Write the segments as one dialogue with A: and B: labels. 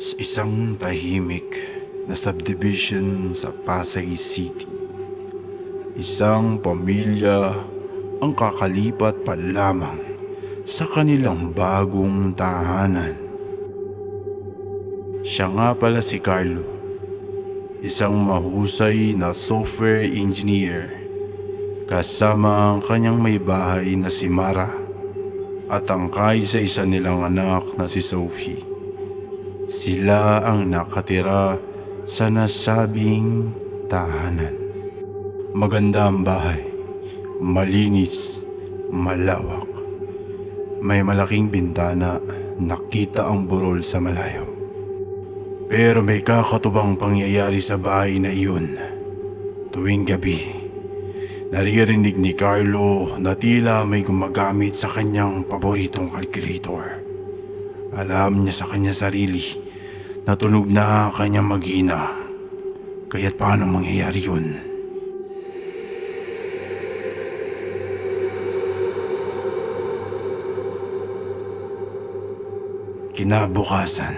A: Sa isang tahimik na subdivision sa Pasay City, isang pamilya ang kakalipat pa lamang sa kanilang bagong tahanan. Siya nga pala si Carlo, isang mahusay na software engineer, kasama ang kanyang may bahay na si Mara at ang kaisa-isa nilang anak na si Sophie. Sila ang nakatira sa nasabing tahanan. Maganda ang bahay, malinis, malawak. May malaking bintana, nakita ang burol sa malayo. Pero may kakatubang pangyayari sa bahay na iyon. Tuwing gabi, naririnig ni Carlo na tila may gumagamit sa kanyang paboritong calculator. Alam niya sa kanya sarili na tunog na ang kanyang mag-ina. Kaya't paano mangyayari yun? Kinabukasan,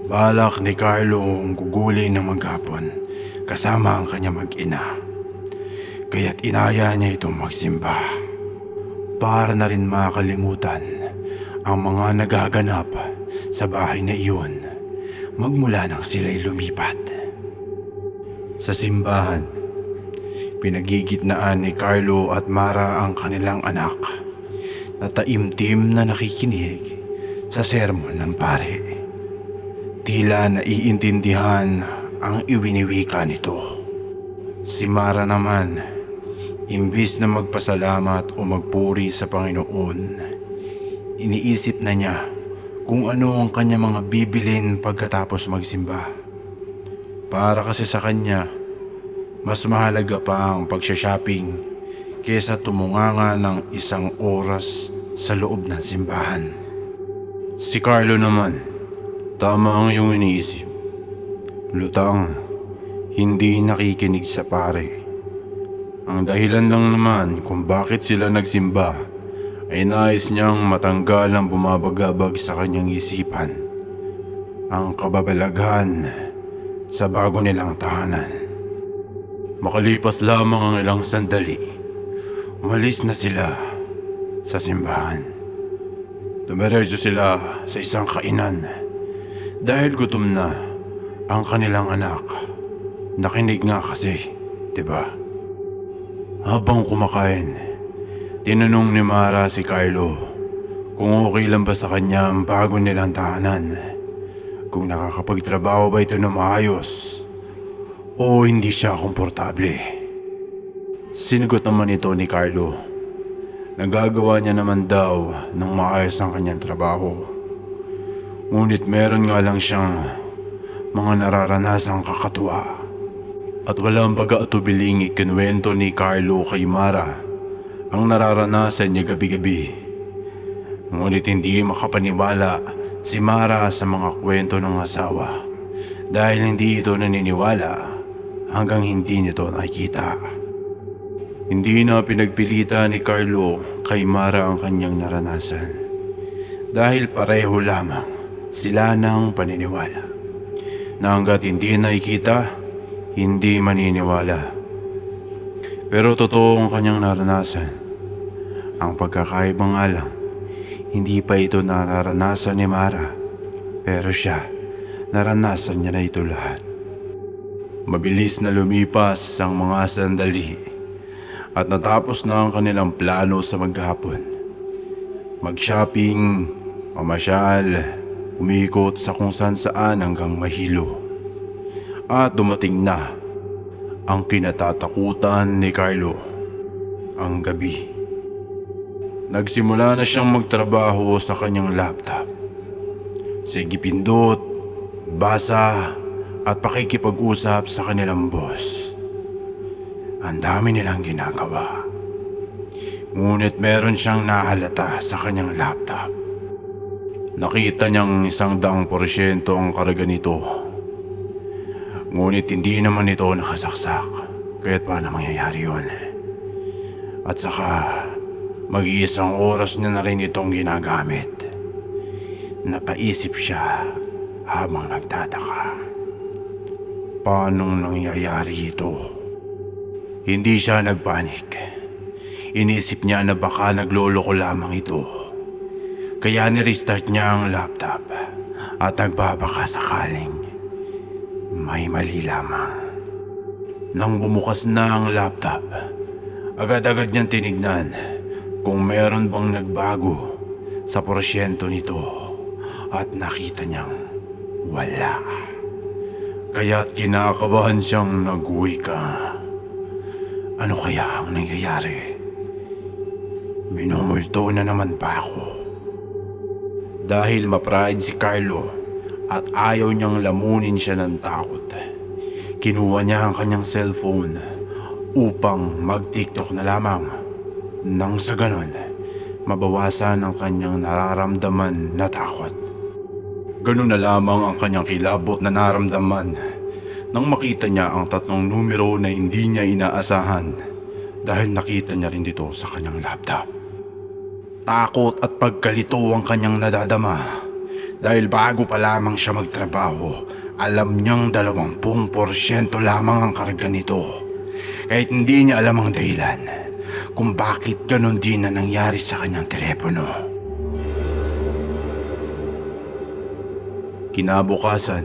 A: balak ni Carlo ang gugulin ng maghapon kasama ang kanyang mag-ina. Kaya't inaya niya itong magsimba para na rin makalimutan ang mga nagaganap sa bahay na iyon magmula nang sila'y lumipat. Sa simbahan, pinagigitnaan ni Carlo at Mara ang kanilang anak na taimtim na nakikinig sa sermon ng pare. Tila naiintindihan ang iwiniwika nito. Si Mara naman, imbis na magpasalamat o magpuri sa Panginoon, iniisip na niya kung ano ang kanyang mga bibilin pagkatapos magsimba. Para kasi sa kanya, mas mahalaga pa ang pagsha-shopping kaysa tumunganga ng isang oras sa loob ng simbahan. Si Carlo naman, tama ang iyong iniisip. Lutang, hindi nakikinig sa pare. Ang dahilan lang naman kung bakit sila nagsimba ay nais niyang matanggal ang bumabagabag sa kanyang isipan, ang kababalaghan sa bago nilang tahanan. Makalipas lamang ang ilang sandali, umalis na sila sa simbahan. Dumiretso sila sa isang kainan dahil gutom na ang kanilang anak. Nakinig nga kasi, diba? Habang kumakain, tinanong ni Mara si Carlo kung okay lang ba sa kanya ang bago nilang tahanan, kung nakakapagtrabaho ba ito na maayos o hindi siya komportable. Sinagot naman ito ni Carlo. Nagagawa niya naman daw ng maayos ang kanyang trabaho. Ngunit meron nga lang siyang mga nararanasang kakatuwa. At walang pag-aatubiling ikinuwento ni Carlo kay Mara ang nararanasan niya gabi-gabi. Ngunit hindi makapaniwala si Mara sa mga kwento ng asawa dahil hindi ito naniniwala hanggang hindi nito nakikita. Hindi na pinagpilita ni Carlo kay Mara ang kanyang naranasan dahil pareho lamang sila ng paniniwala na hanggat hindi nakikita, hindi maniniwala. Pero totoo ang kanyang naranasan. Ang pagkakaiba nga lang, hindi pa ito nararanasan ni Mara, pero siya, naranasan niya na ito lahat. Mabilis na lumipas ang mga sandali at natapos na ang kanilang plano sa maghapon. Mag-shopping, mamasyal, umikot sa kung saan hanggang mahilo. At dumating na ang kinatatakutan ni Carlo, ang gabi. Nagsimula na siyang magtrabaho sa kanyang laptop. Sige pindot, basa at pakikipag-usap sa kanilang boss. Ang dami nilang ginagawa. Ngunit meron siyang nahalata sa kanyang laptop. Nakita niyang 100% ang karga nito. Ngunit hindi naman ito nakasaksak. Kaya't paano mangyayari yun? At saka, mag-iisang oras niya na rin itong ginagamit. Napaisip siya habang nagtataka. Paanong nangyayari ito? Hindi siya nagpanik. Inisip niya na baka nagloloko lamang ito. Kaya nirestart niya ang laptop at nagbabaka sakaling may mali lamang. Nang bumukas na ang laptop, agad-agad niyang tinignan kung meron bang nagbago sa porsyento nito at nakita niyang wala. Kaya't kinakabahan siyang nag-wika. Ano kaya ang nangyayari? Minumulto na naman ba ako? Dahil ma-pride si Carlo at ayaw niyang lamunin siya ng takot, kinuha niya ang kanyang cellphone upang mag-TikTok na lamang. Nang sa ganon, mabawasan ang kanyang nararamdaman na takot. Ganun na lamang ang kanyang kilabot na naramdaman nang makita niya ang 3 numero na hindi niya inaasahan dahil nakita niya rin dito sa kanyang laptop. Takot at pagkalito ang kanyang nadadama dahil bago pa lamang siya magtrabaho, alam niyang 20% lamang ang karga nito. Kahit hindi niya alam ang dahilan kung bakit ganun din na nangyari sa kanyang telepono. Kinabukasan,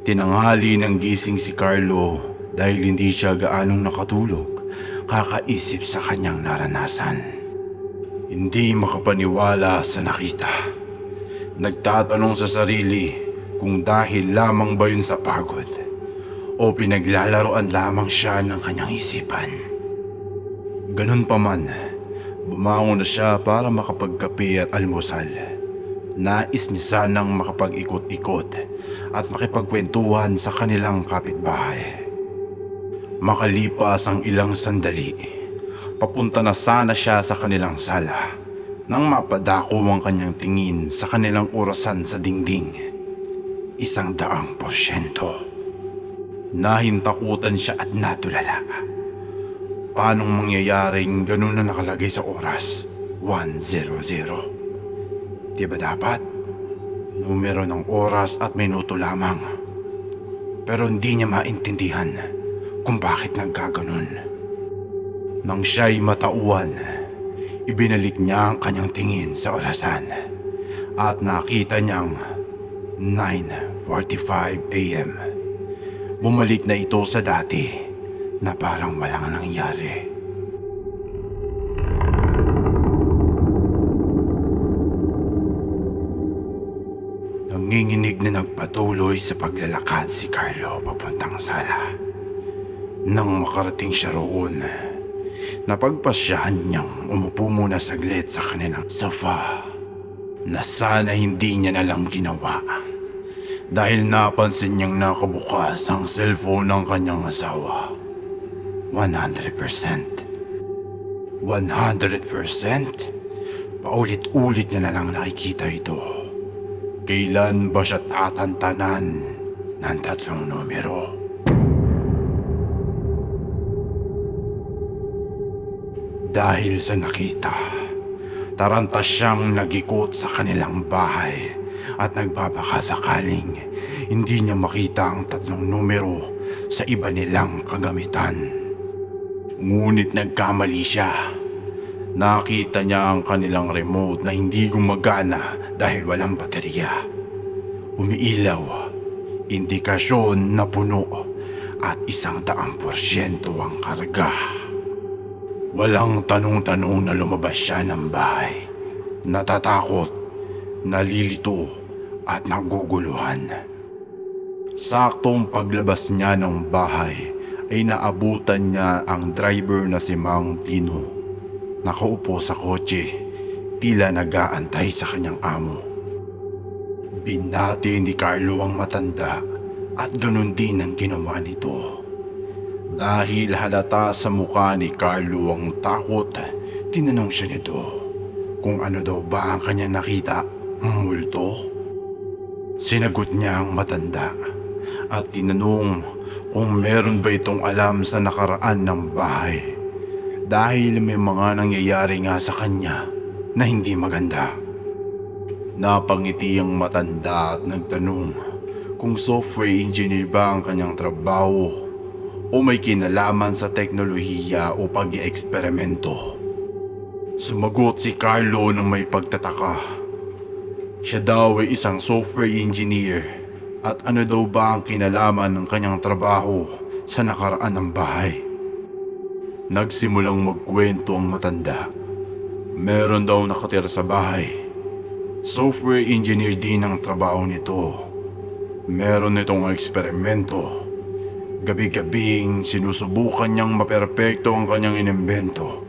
A: tinanghali ng gising si Carlo dahil hindi siya gaanong nakatulog kakaisip sa kanyang naranasan. Hindi makapaniwala sa nakita. Nagtatanong sa sarili kung dahil lamang ba yun sa pagod o pinaglalaroan lamang siya ng kanyang isipan. Ganun pa man, bumangon na siya para makapagkape at almusal. Nais niya sanang makapag-ikot-ikot at makipagkwentuhan sa kanilang kapitbahay. Makalipas ang ilang sandali, papunta na sana siya sa kanilang sala nang mapadako ang kanyang tingin sa kanilang orasan sa dingding. 100%. Nahintakutan siya at natulala. Paanong mangyayaring ganun na nakalagay sa oras? 1:00. Di ba dapat numero ng oras at minuto lamang? Pero hindi niya maintindihan kung bakit nagkaganon. Nang siya'y matauhan, ibinalik niya ang kanyang tingin sa orasan at nakita niyang 9:45 AM. Bumalik na ito sa dati na parang walang nangyari. Nanginginig na nagpatuloy sa paglalakad si Carlo papuntang sala. Nang makarating siya roon, napagpasyahan niyang umupo muna saglit sa kanilang sofa na sana hindi niya nalang ginawa dahil napansin niyang nakabukas ang cellphone ng kanyang asawa. 100%. Paulit-ulit niya na lang nakikita ito. Kailan ba siya tatantanan ng 3 numero? Dahil sa nakita, tarantas siyang nag-ikot sa kanilang bahay at nagbabaka sakaling hindi niya makita ang 3 numero sa iba nilang kagamitan. Ngunit nagkamali siya. Nakita niya ang kanilang remote na hindi gumagana dahil walang baterya. Umiilaw, indikasyon na puno at 100% ang karga. Walang tanong-tanong na lumabas siya ng bahay. Natatakot, nalilito at naguguluhan. Saktong paglabas niya ng bahay ay naabutan niya ang driver na si Mang Tino. Nakaupo sa kotse, tila nag-aantay sa kanyang amo. Binati ni Carlo ang matanda at ganun din ang ginawa nito. Dahil halata sa mukha ni Carlo ang takot, tinanong siya nito kung ano daw ba ang kanyang nakita, multo. Sinagot niya ang matanda at tinanong kung meron ba itong alam sa nakaraan ng bahay dahil may mga nangyayari nga sa kanya na hindi maganda. Napangiti ang matanda at nagtanong kung software engineer ba ang kanyang trabaho o may kinalaman sa teknolohiya o pag-iexperimento. Sumagot si Carlo ng may pagtataka. Siya daw ay isang software engineer at ano daw ba ang kinalaman ng kanyang trabaho sa nakaraan ng bahay. Nagsimulang magkwento ang matanda. Meron daw nakatira sa bahay. Software engineer din ang trabaho nito. Meron itong eksperimento. Gabi-gabing sinusubukan niyang maperpekto ang kanyang inimbento.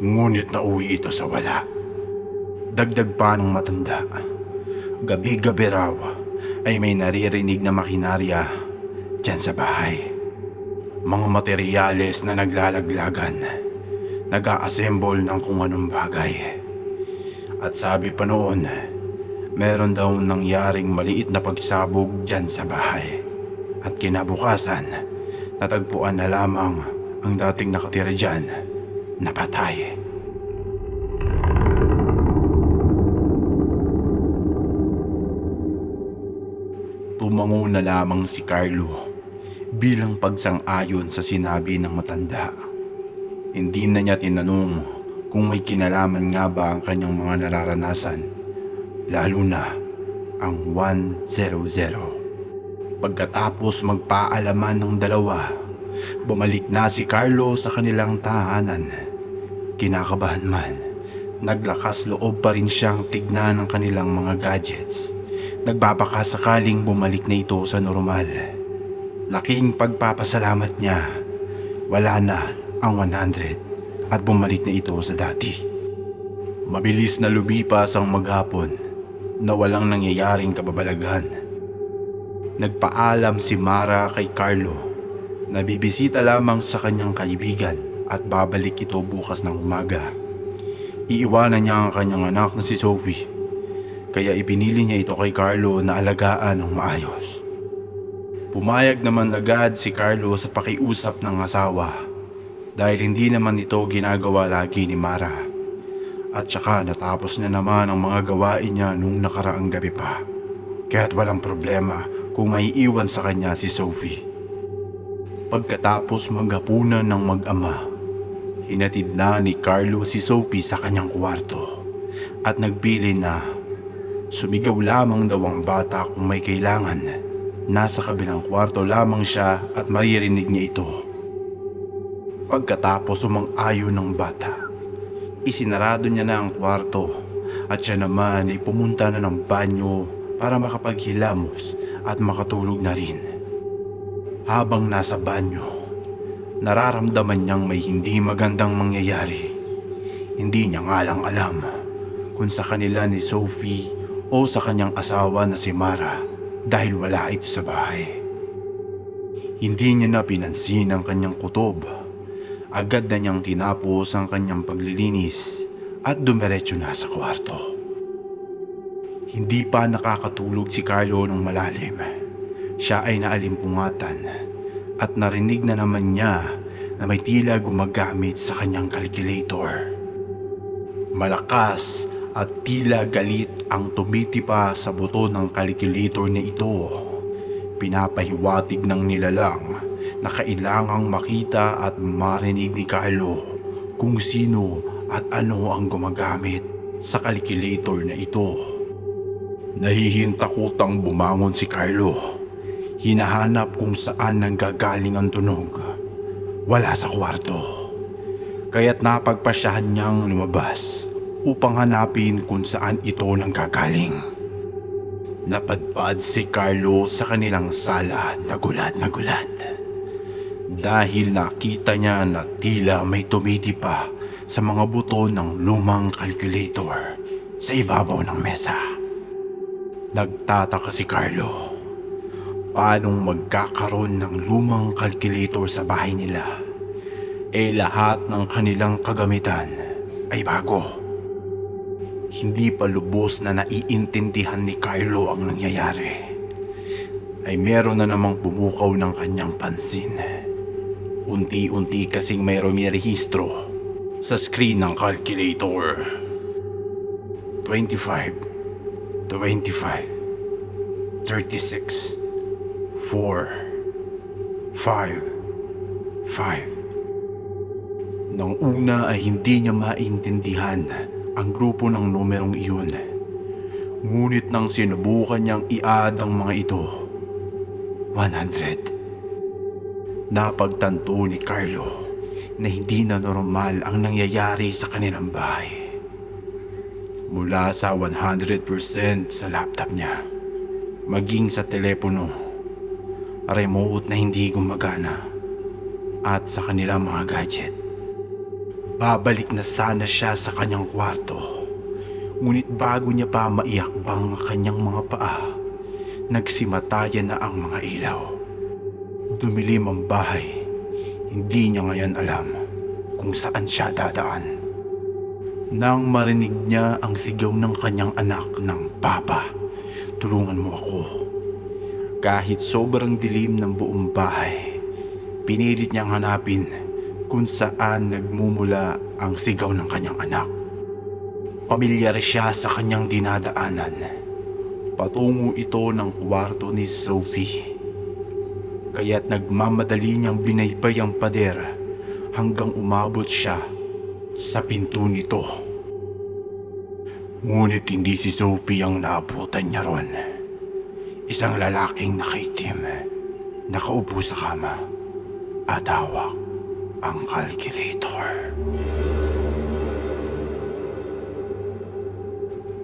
A: Ngunit nauwi ito sa wala. Dagdag pa ng matanda. Gabi-gabi raw ay may naririnig na makinarya dyan sa bahay. Mga materyales na naglalaglagan. Nag-a-assemble ng kung anong bagay. At sabi pa noon, meron daw nangyaring maliit na pagsabog dyan sa bahay. At kinabukasan, natagpuan na lamang ang dating nakatira dyan na patay. Tumango na lamang si Carlo bilang pagsang-ayon sa sinabi ng matanda. Hindi na niya tinanong kung may kinalaman nga ba ang kanyang mga nararanasan, lalo na ang 100. Pagkatapos magpaalaman ng dalawa, bumalik na si Carlo sa kanilang tahanan. Kinakabahan man, naglakas loob pa rin siyang tignan ang kanilang mga gadgets. Nagbabaka sakaling bumalik na ito sa normal. Laking pagpapasalamat niya, wala na ang 100 at bumalik na ito sa dati. Mabilis na lumipas ang maghapon na walang nangyayaring kababalaghan. Nagpaalam si Mara kay Carlo na bibisita lamang sa kanyang kaibigan at babalik ito bukas ng umaga. Iiwanan niya ang kanyang anak na si Sophie, kaya ipinili niya ito kay Carlo na alagaan ng maayos. Pumayag naman agad si Carlo sa pakiusap ng asawa dahil hindi naman ito ginagawa lagi ni Mara. At saka natapos na naman ang mga gawain niya nung nakaraang gabi pa. Kaya't walang problema kung may iwan sa kanya si Sophie. Pagkatapos maghapunan ng mag-ama, hinatid na ni Carlo si Sophie sa kanyang kwarto at nagbili na sumigaw lamang daw ang bata kung may kailangan. Nasa kabilang kwarto lamang siya at maririnig niya ito. Pagkatapos umang-ayon ng bata, isinarado niya na ang kwarto at siya naman ay pumunta na ng banyo para makapaghilamos at makatulog na rin. Habang nasa banyo, nararamdaman niyang may hindi magandang mangyayari. Hindi niya nga lang alam kung sa kanila ni Sophie o sa kanyang asawa na si Mara dahil wala ito sa bahay. Hindi niya na pinansin ang kanyang kutob. Agad na niyang tinapos ang kanyang paglilinis at dumiretso na sa kwarto. Hindi pa nakakatulog si Carlo ng malalim. Siya ay naalimpungatan at narinig na naman niya na may tila gumagamit sa kanyang calculator. Malakas at tila galit ang tumitipa sa buto ng calculator na ito. Pinapahiwatig ng nilalang na kailangang makita at marinig ni Carlo kung sino at ano ang gumagamit sa calculator na ito. Nahihintakutang bumangon si Carlo. Hinahanap kung saan nanggagaling ang tunog. Wala sa kwarto. Kaya't napagpasyahan niyang lumabas upang hanapin kung saan ito nanggagaling. Napadpad si Carlo sa kanilang sala na gulat na gulat. Dahil nakita niya na tila may tumitipa sa mga buto ng lumang calculator sa ibabaw ng mesa. Nagtataka si Carlo. Paanong magkakaroon ng lumang calculator sa bahay nila? Lahat ng kanilang kagamitan ay bago. Hindi pa lubos na naiintindihan ni Carlo ang nangyayari. Ay meron na namang pumukaw ng kanyang pansin. Unti-unti kasing may rumirehistro sa screen ng calculator. 25, 25, 36, 4, 5, 5. Nang una ay hindi niya maintindihan ang grupo ng numerong iyon. Ngunit nang sinubukan niyang i-add ang mga ito, 100. Napagtanto ni Carlo na hindi na normal ang nangyayari sa kanilang bahay. Mula sa 100% sa laptop niya, maging sa telepono, remote na hindi gumagana, at sa kanilang mga gadget. Babalik na sana siya sa kanyang kwarto, ngunit bago niya pa maiakbang ang kanyang mga paa, nagsimatayan na ang mga ilaw. Dumilim ang bahay. Hindi niya ngayon alam kung saan siya dadaan. Nang marinig niya ang sigaw ng kanyang anak ng, "Papa, tulungan mo ako." Kahit sobrang dilim ng buong bahay, pinilit niyang hanapin kung saan nagmumula ang sigaw ng kanyang anak. Pamilyar siya sa kanyang dinadaanan. Patungo ito ng kwarto ni Sophie. Kaya't nagmamadali niyang binaybay ang pader hanggang umabot siya sa pinto nito. Ngunit hindi si Sophie ang naabutan niya ron. Isang lalaking nakaitim, nakaupo sa kama at hawak ang calculator.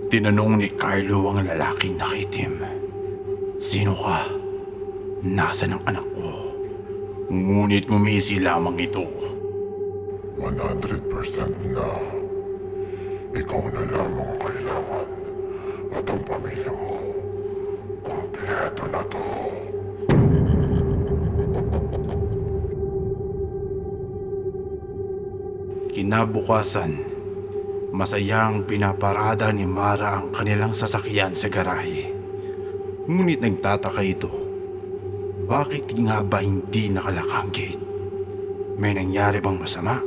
A: Tinanong ni Carlo ang lalaking nakaitim, "Sino ka? Nasaan ang anak ko?" Ngunit ngumisi lamang ito.
B: 100% na. Ikaw na lamang ang kailangan at ang pamilya mo. Kompleto na to.
A: Kinabukasan, masayang pinaparada ni Mara ang kanilang sasakyan sa garahe. Ngunit nagtataka ito. Bakit nga ba hindi nakalak ang gate? May nangyari bang masama?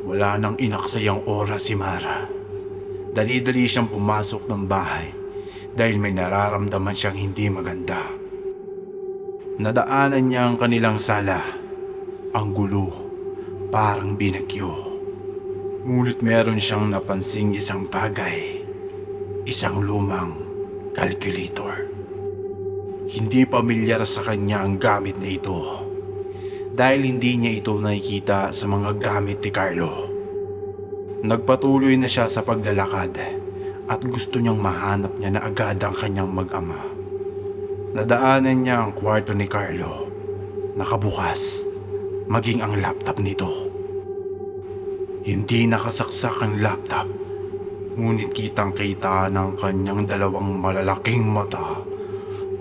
A: Wala nang inaksayang oras si Mara. Dali-dali siyang pumasok ng bahay dahil may nararamdaman siyang hindi maganda. Nadaanan niya ang kanilang sala. Ang gulo, parang binagyo. Ngunit meron siyang napansing isang bagay. Isang lumang calculator. Hindi pamilyar sa kanya ang gamit na ito dahil hindi niya ito nakikita sa mga gamit ni Carlo. Nagpatuloy na siya sa paglalakad at gusto niyang mahanap niya na agad ang kanyang mag-ama. Nadaanan niya ang kwarto ni Carlo, nakabukas, maging ang laptop nito. Hindi nakasaksak ang laptop, ngunit kitang-kita ng kanyang dalawang malalaking mata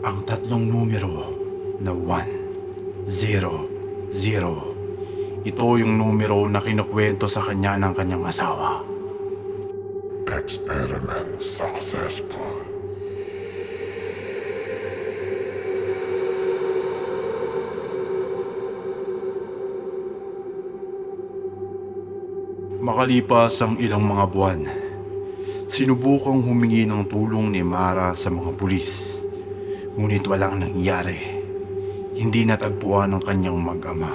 A: ang tatlong numero na 100. Ito yung numero na kinukwento sa kanya ng kanyang asawa.
B: Experiment successful.
A: Makalipas ang ilang mga buwan, sinubukang humingi ng tulong ni Mara sa mga pulis. Ngunit walang nangyari. Hindi natagpuan ang kanyang mag-ama.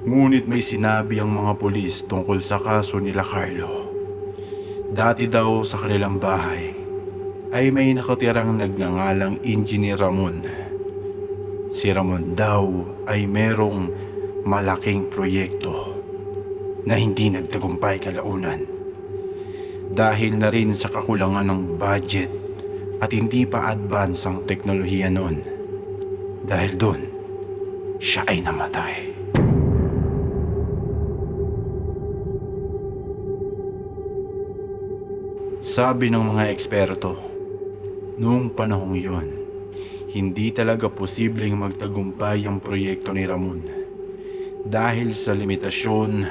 A: Ngunit may sinabi ang mga pulis tungkol sa kaso nila Carlo. Dati daw sa kanilang bahay ay may nakatirang nagngangalang Engineer Ramon. Si Ramon daw ay merong malaking proyekto na hindi nagtagumpay kalaunan. Dahil na rin sa kakulangan ng budget at hindi pa advance ang teknolohiya noon. Dahil doon, siya ay namatay. Sabi ng mga eksperto, noong panahong iyon, hindi talaga posibleng magtagumpay ang proyekto ni Ramon dahil sa limitasyon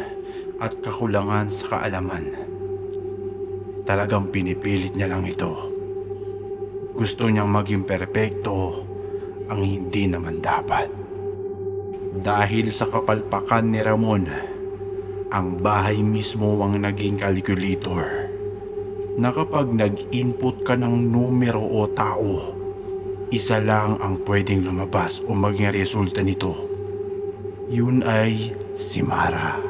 A: at kakulangan sa kaalaman. Talagang pinipilit niya lang ito. Gusto niyang maging perpekto ang hindi naman dapat. Dahil sa kapalpakan ni Ramon, ang bahay mismo ang naging calculator. na kapag nag-input ka ng numero o tao, isa lang ang pwedeng lumabas o maging resulta nito. Yun ay si Mara.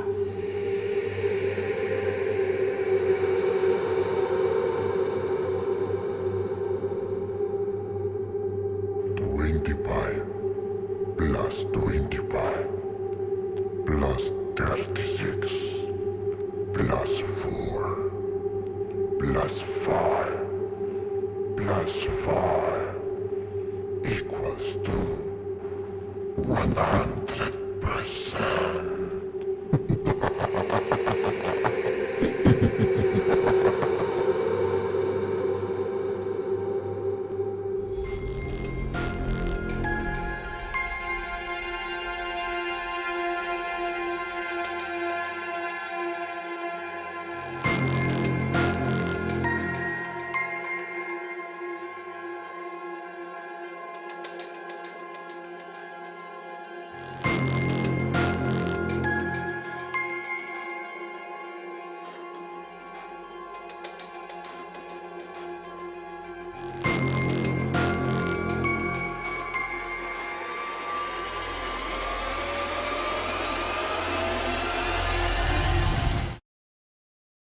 B: $25 plus 25 plus 36 plus 4 plus 5 plus 5 equals to 100%.